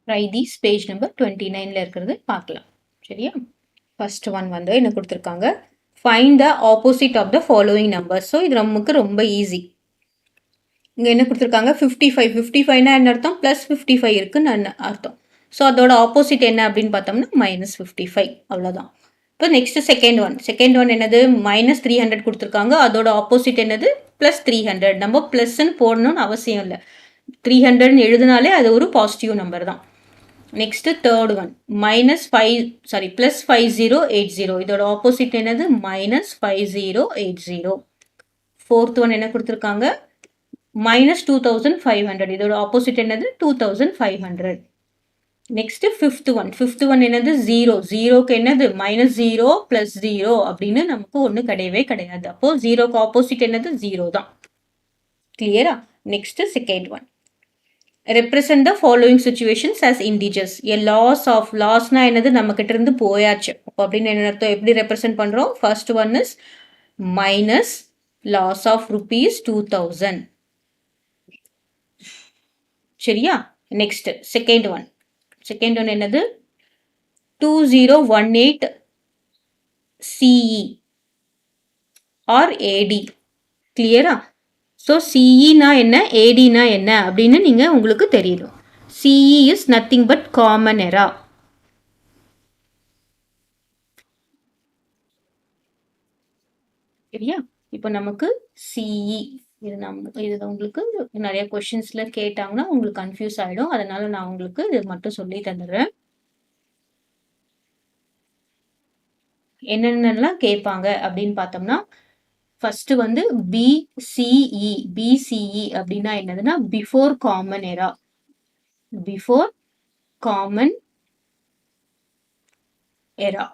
Try these page number 29ல இருக்கிறது பார்க்கலாம். சரியா? ஃபர்ஸ்ட் ஒன் வந்து என்ன கொடுத்துருக்காங்க, find the opposite of the following numbers. So இது நமக்கு ரொம்ப ஈஸி. இங்கே என்ன கொடுத்துருக்காங்க, 55. 55னா என்ன அர்த்தம்? ப்ளஸ் 55 இருக்குன்னு அர்த்தம். ஸோ அதோட ஆப்போசிட் என்ன அப்படின்னு பார்த்தோம்னா -55. அவ்வளோதான். இப்போ நெக்ஸ்ட் செகண்ட் ஒன் என்னது, -300 கொடுத்துருக்காங்க. அதோட ஆப்போசிட் என்னது, +300. நம்ம ப்ளஸ்ன்னு போடணும்னு அவசியம் இல்லை. 300ன்னு எழுதினாலே அது ஒரு பாசிட்டிவ் நம்பர் தான். Next third one +5080. இதோட ஆப்போசிட் என்னது, -5080. ஃபோர்த் ஒன் என்ன கொடுத்துருக்காங்க, -2500. இதோட ஆப்போசிட் என்னது, 2500. நெக்ஸ்ட் ஃபிஃப்த் ஒன் என்னது, 0. 0க்கு என்னது, -0 +0 அப்படின்னு நமக்கு ஒன்று கிடையவே கிடையாது. அப்போ 0க்கு ஆப்போசிட் என்னது, 0 தான். கிளியரா? Next second one, represent the following situations as integers. A lossனா என்னது, நம்ம கிட்ட இருந்து போயாச்சு. அப்போ அப்படின்னு என்ன அர்த்தம், எப்படி ரெப்ரசென்ட் பண்றோம்? First one is minus loss of ₹2000. சரியா? நெக்ஸ்ட் செகண்ட் ஒன் என்னது, 2018 CE or AD. கிளியரா? ஸோ சிஇனா என்ன, ஏடினா என்ன அப்படின்னு நீங்கள் உங்களுக்கு தெரியணும். CE is nothing but common எரா. சரியா? இப்போ நமக்கு சிஇ இது உங்களுக்கு நிறைய கொஸ்டின்ஸ்ல கேட்டாங்கன்னா உங்களுக்கு கன்ஃபியூஸ் ஆகிடும். அதனால நான் உங்களுக்கு இது மட்டும் சொல்லி தந்துடுறேன். என்னென்னலாம் கேட்பாங்க அப்படின்னு பார்த்தோம்னா, ஃபர்ஸ்ட் வந்து பிசிஇ அப்படின்னா என்னதுன்னா, before common எரா. Before common எரா.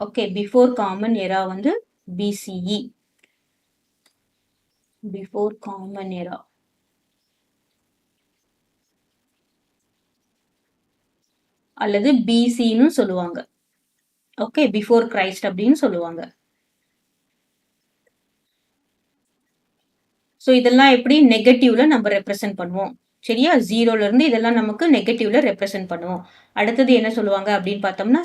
Okay, before common எரா வந்து பிசிஇ, பிஃபோர் காமன் எரா. அல்லது பிசின்னு சொல்லுவாங்க. ஓகே, பிஃபோர் கிரைஸ்ட் அப்படின்னு சொல்லுவாங்க. ஸோ இதெல்லாம் எப்படி நெகட்டிவ்ல நம்ம ரெப்ரசென்ட் பண்ணுவோம். சரியா? 0ல இருந்து இதெல்லாம் நமக்கு நெகட்டிவ்ல ரெப்ரசென்ட் பண்ணுவோம். அடுத்தது என்ன சொல்லுவாங்க அப்படின்னு பார்த்தோம்னா,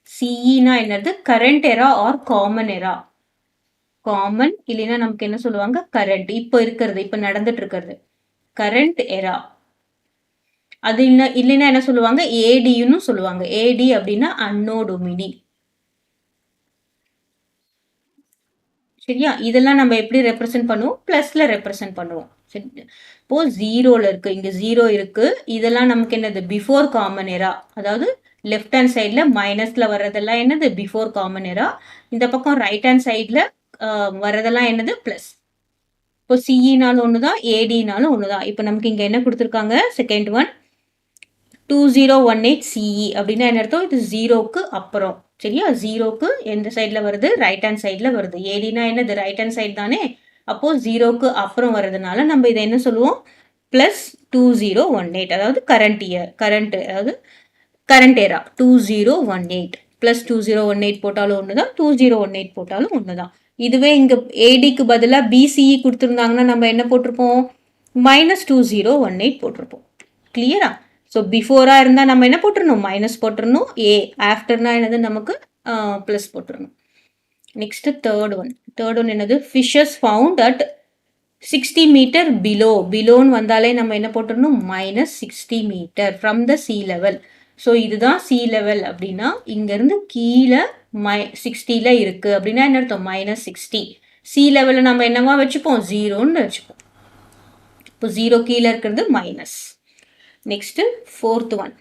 சிஇனா என்னது, current era or common era. Common இல்லைன்னா நமக்கு என்ன சொல்லுவாங்க, கரண்ட். இப்போ இருக்கிறது, இப்போ நடந்துட்டு இருக்கிறது கரண்ட் எரா. அது இல்லைன்னா என்ன சொல்லுவாங்க, ஏடின்னு சொல்லுவாங்க. ஏடி அப்படின்னா அன்னோ டொமினி. சரியா? இதெல்லாம் நம்ம எப்படி ரெப்ரசென்ட் பண்ணுவோம், பிளஸ்ல ரெப்ரசென்ட் பண்ணுவோம். சரி, இப்போ 0ல இருக்கு, இங்க 0 இருக்கு. இதெல்லாம் நமக்கு என்னது, பிஃபோர் காமன் எரா. அதாவது லெஃப்ட் ஹேண்ட் சைட்ல மைனஸ்ல வர்றதெல்லாம் என்னது, பிஃபோர் காமன் எரா. இந்த பக்கம் ரைட் ஹேண்ட் சைட்ல வர்றதெல்லாம் என்னது, பிளஸ். இப்போ சிஇனாலும் ஒண்ணுதான், ஏடினாலும் ஒண்ணுதான். இப்போ நமக்கு இங்க என்ன கொடுத்துருக்காங்க, செகண்ட் ஒன் 2018 CE அப்படின்னா என்ன அர்த்தம், இது 0க்கு அப்புறம். சரியா? 0க்கு எந்த சைட்ல வருது, ரைட் ஹேண்ட் சைட்ல வருது. ஏடினா என்னது, ரைட் ஹேண்ட் சைட் தானே. அப்போ 0க்கு அப்புறம் வர்றதுனால நம்ம இதை என்ன சொல்லுவோம், +2018. அதாவது கரண்ட் இயர், அதாவது கரண்ட் ஏரா 2018. +2018 போட்டாலும் ஒண்ணுதான், 2018 போட்டாலும் ஒண்ணுதான். இதுவே இங்க ஏடிக்கு பதிலா பிசிஇ கொடுத்துருந்தாங்கன்னா நம்ம என்ன போட்டிருப்போம், -2018 போட்டிருப்போம். கிளியரா? ஸோ பிஃபோராக இருந்தால் நம்ம என்ன போட்டுருணும், மைனஸ் போட்டுருணும். ஆஃப்டர்னா என்னது, நமக்கு ப்ளஸ் போட்டுருணும். நெக்ஸ்ட் தேர்ட் ஒன் என்னது, ஃபிஷஸ் ஃபவுண்ட் அட் 60 மீட்டர் பிலோன்னு வந்தாலே நம்ம என்ன போட்டுருணும், -60 metre from the sea level. So இதுதான் சி லெவல் அப்படின்னா இங்கேருந்து கீழே 60ல இருக்கு அப்படின்னா என்ன அர்த்தம், -60. சி லெவலில் நம்ம என்னவா வச்சுப்போம், 0ன்னு வச்சுப்போம். இப்போ 0 கீழே இருக்கிறது மைனஸ். நெக்ஸ்ட் ஃபோர்த் ஒன்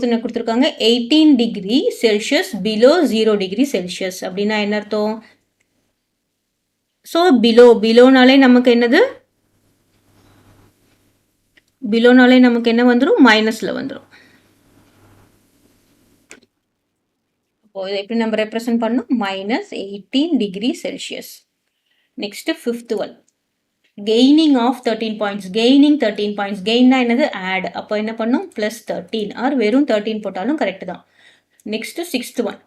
என்ன கொடுத்துருக்காங்க, 18 degree Celsius below 0 degree Celsius அப்படின்னா என்ன அர்த்தம். ஸோ பிலோனாலே நமக்கு என்னது, பிலோனாலே நமக்கு என்ன வந்துடும், மைனஸ்ல வந்துடும். அப்போ இதை எப்படி நம்ம ரெப்ரசென்ட் பண்ணணும், -18 degree Celsius. Next fifth one, gaining of 13 points. Gaining 13 points. கெயின்னா என்னது, ஆட். அப்போ என்ன பண்ணும், +13 ஆர் வெறும் 13 போட்டாலும் கரெக்ட் தான். Next sixth one,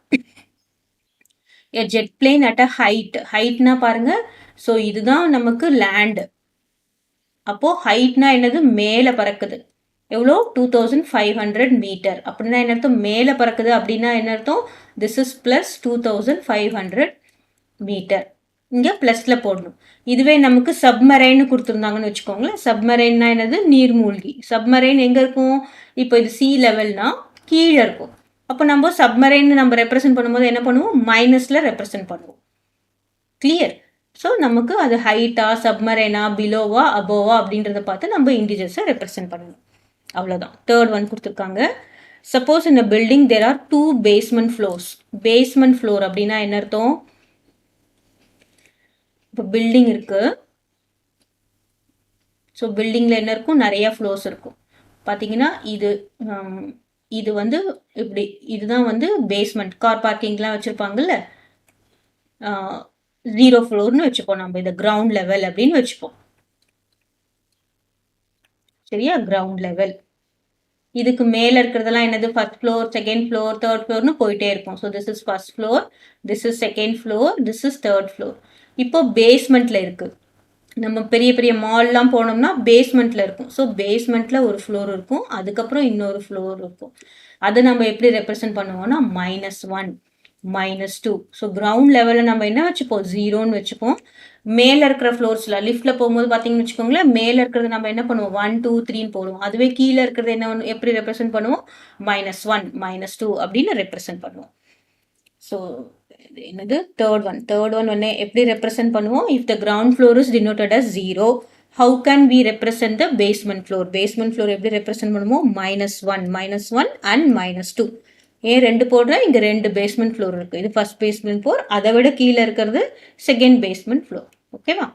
jet plane at a ஹைட்னா பாருங்க. ஸோ இதுதான் நமக்கு லேண்ட். அப்போது ஹைட்னா என்னது, மேலே பறக்குது. எவ்வளோ, 2500 மீட்டர். அப்படின்னா என்ன அர்த்தம், மேலே பறக்குது அப்படின்னா என்ன அர்த்தம், திஸ் இஸ் ப்ளஸ் 2500 மீட்டர். இங்கே ப்ளஸில் போடணும். இதுவே நமக்கு சப்மரைன்னு கொடுத்துருந்தாங்கன்னு வச்சுக்கோங்களேன். சப்மரைன்னா என்னது, நீர்மூழ்கி. சப்மரைன் எங்கே இருக்கும், இப்போ இது சி லெவல்னா கீழே இருக்கும். அப்போ நம்ம சப்மரைன் நம்ம ரெப்ரசென்ட் பண்ணும்போது என்ன பண்ணுவோம், மைனஸில் ரெப்ரசென்ட் பண்ணுவோம். கிளியர். ஸோ நமக்கு அது ஹைட்டா, சப்மரைனா, பிலோவா, அபோவா அப்படின்றத பார்த்து நம்ம இண்டிஜர்ஸை ரெப்ரசென்ட் பண்ணணும். அவ்வளோதான். தேர்ட் ஒன் கொடுத்துருக்காங்க. சப்போஸ் இந்த building there are 2 basement floors. Basement floor அப்படின்னா என்ன அர்த்தம், இப்போ பில்டிங் இருக்கு. ஸோ பில்டிங்கில் என்ன இருக்கும், நிறையா ஃப்ளோர்ஸ் இருக்கும். பார்த்தீங்கன்னா இது வந்து இப்படி, இதுதான் வந்து பேஸ்மெண்ட். கார் பார்க்கிங்லாம் வச்சுருப்பாங்கல்ல, 0 ஃப்ளோர்னு வச்சுப்போம். நம்ம இதை கிரவுண்ட் லெவல் அப்படின்னு வச்சுப்போம். சரியா, கிரவுண்ட் லெவல். இதுக்கு மேலே இருக்கிறதெல்லாம் என்னது, first floor, second floor, third ஃப்ளோர்னு போயிட்டே இருக்கும். So this is first floor, this is second floor, this is third floor. இப்போ பேஸ்மெண்ட்டில் இருக்குது. நம்ம பெரிய பெரிய மால்லாம் போனோம்னா பேஸ்மெண்ட்டில் இருக்கும். ஸோ பேஸ்மெண்ட்டில் ஒரு ஃப்ளோர் இருக்கும், அதுக்கப்புறம் இன்னொரு ஃப்ளோர் இருக்கும். அதை நம்ம எப்படி ரெப்ரசென்ட் பண்ணுவோம்னா -1, -2. ஸோ கிரவுண்ட் லெவலில் நம்ம என்ன வச்சுப்போம், 0ன்னு வச்சுப்போம். மேலே இருக்கிற ஃப்ளோர்ஸில் லிஃப்ட்டில் போகும்போது பார்த்தீங்கன்னு வச்சுக்கோங்களேன், மேலே இருக்கிறது நம்ம என்ன பண்ணுவோம், 1, 2, 3ன்னு போடுவோம். அதுவே கீழே இருக்கிறது என்ன எப்படி ரெப்ரசென்ட் பண்ணுவோம், -1, -2 அப்படின்னு ரெப்ரசென்ட் பண்ணுவோம். ஸோ என்னது, தேர்ட் ஒன் வந்து எப்படி ரெப்ரசென்ட் பண்ணுவோம், if the ground floor is denoted as 0, how can we represent the basement floor? basement floor எப்படி ரெப்ரசென்ட் பண்ணுவோம், -1 and -2. ஏன் 2 போடுறேன், இங்கே 2 பேஸ்மெண்ட் ஃப்ளோர் இருக்குது. இது ஃபர்ஸ்ட் பேஸ்மெண்ட் ஃப்ளோர், அதை விட கீழே இருக்கிறது செகண்ட் பேஸ்மெண்ட் ஃப்ளோர். ஓகேவா?